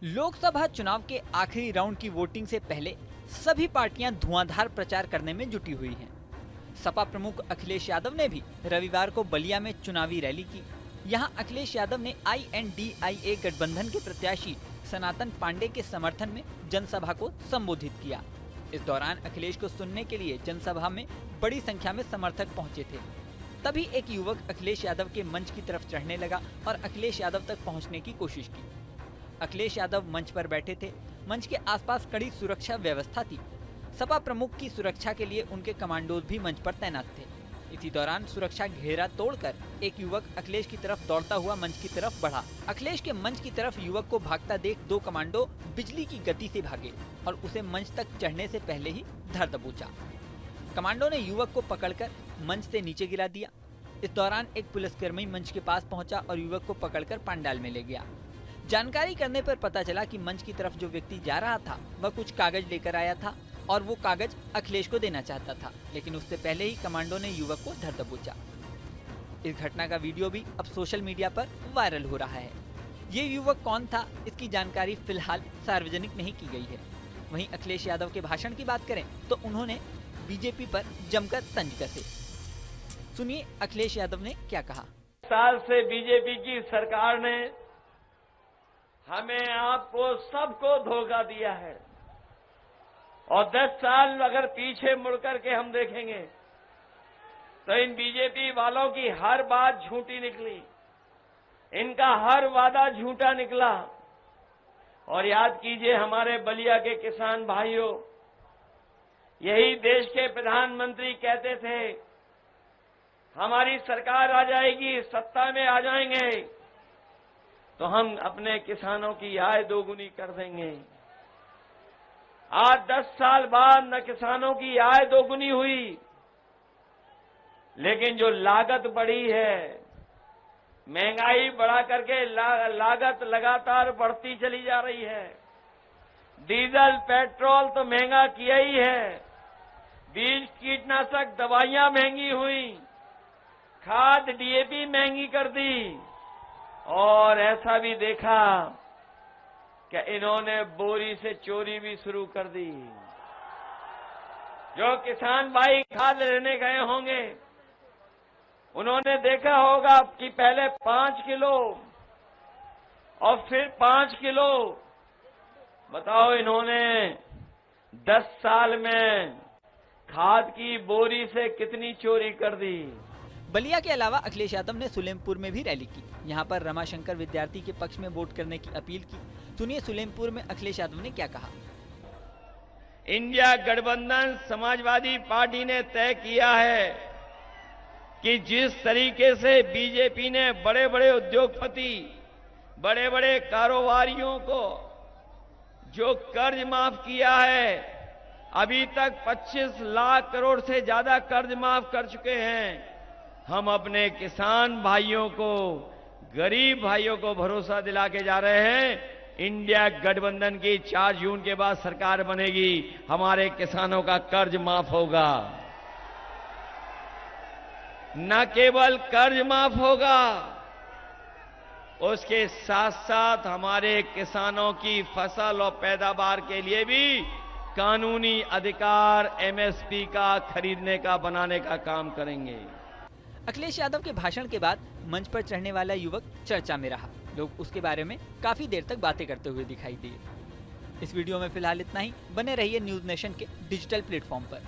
लोकसभा चुनाव के आखिरी राउंड की वोटिंग से पहले सभी पार्टियां धुआंधार प्रचार करने में जुटी हुई हैं। सपा प्रमुख अखिलेश यादव ने भी रविवार को बलिया में चुनावी रैली की। यहां अखिलेश यादव ने INDIA गठबंधन के प्रत्याशी सनातन पांडे के समर्थन में जनसभा को संबोधित किया। इस दौरान अखिलेश को सुनने के लिए जनसभा में बड़ी संख्या में समर्थक पहुंचे थे। तभी एक युवक अखिलेश यादव के मंच की तरफ चढ़ने लगा और अखिलेश यादव तक पहुंचने की कोशिश की। अखिलेश यादव मंच पर बैठे थे। मंच के आसपास कड़ी सुरक्षा व्यवस्था थी। सपा प्रमुख की सुरक्षा के लिए उनके कमांडोज भी मंच पर तैनात थे। इसी दौरान सुरक्षा घेरा तोड़कर एक युवक अखिलेश की तरफ दौड़ता हुआ मंच की तरफ बढ़ा। अखिलेश के मंच की तरफ युवक को भागता देख दो कमांडो बिजली की गति से भागे और उसे मंच तक चढ़ने से पहले ही धर दबोचा। कमांडो ने युवक को पकड़कर मंच से नीचे गिरा दिया। इस दौरान एक पुलिसकर्मी मंच के पास पहुंचा और युवक को पकड़कर पंडाल में ले गया। जानकारी करने पर पता चला कि मंच की तरफ जो व्यक्ति जा रहा था वह कुछ कागज लेकर आया था और वो कागज अखिलेश को देना चाहता था, लेकिन उससे पहले ही कमांडो ने युवक को धर दबोचा। इस घटना का वीडियो भी अब सोशल मीडिया पर वायरल हो रहा है। ये युवक कौन था, इसकी जानकारी फिलहाल सार्वजनिक नहीं की गई है। वहीं अखिलेश यादव के भाषण की बात करें तो उन्होंने बीजेपी पर जमकर तंज कसे। सुनिए अखिलेश यादव ने क्या कहा। साल से बीजेपी की सरकार ने हमें आपको सबको धोखा दिया है और 10 साल अगर पीछे मुड़कर के हम देखेंगे तो इन बीजेपी वालों की हर बात झूठी निकली, इनका हर वादा झूठा निकला। और याद कीजिए हमारे बलिया के किसान भाइयों, यही देश के प्रधानमंत्री कहते थे हमारी सरकार आ जाएगी, सत्ता में आ जाएंगे तो हम अपने किसानों की आय दोगुनी कर देंगे। आज 10 साल बाद न किसानों की आय दोगुनी हुई, लेकिन जो लागत बढ़ी है, महंगाई बढ़ा करके लागत लगातार बढ़ती चली जा रही है। डीजल पेट्रोल तो महंगा किया ही है, बीज कीटनाशक दवाइयां महंगी हुई, खाद DAP महंगी कर दी और ऐसा भी देखा कि इन्होंने बोरी से चोरी भी शुरू कर दी। जो किसान भाई खाद लेने गए होंगे उन्होंने देखा होगा कि पहले 5 किलो और फिर 5 किलो। बताओ इन्होंने 10 साल में खाद की बोरी से कितनी चोरी कर दी। बलिया के अलावा अखिलेश यादव ने सुलेमपुर में भी रैली की। यहाँ पर रमाशंकर विद्यार्थी के पक्ष में वोट करने की अपील की। सुनिए सुलेमपुर में अखिलेश यादव ने क्या कहा। इंडिया गठबंधन समाजवादी पार्टी ने तय किया है कि जिस तरीके से बीजेपी ने बड़े बड़े उद्योगपति, बड़े बड़े कारोबारियों को जो कर्ज माफ किया है, अभी तक 25 लाख करोड़ से ज्यादा कर्ज माफ कर चुके हैं। हम अपने किसान भाइयों को, गरीब भाइयों को भरोसा दिला के जा रहे हैं। इंडिया गठबंधन की 4 जून के बाद सरकार बनेगी, हमारे किसानों का कर्ज माफ होगा। न केवल कर्ज माफ होगा, उसके साथ साथ हमारे किसानों की फसल और पैदावार के लिए भी कानूनी अधिकार MSP का खरीदने का, बनाने का काम करेंगे। अखिलेश यादव के भाषण के बाद मंच पर चढ़ने वाला युवक चर्चा में रहा। लोग उसके बारे में काफी देर तक बातें करते हुए दिखाई दिए। इस वीडियो में फिलहाल इतना ही। बने रहिए न्यूज नेशन के डिजिटल प्लेटफॉर्म पर।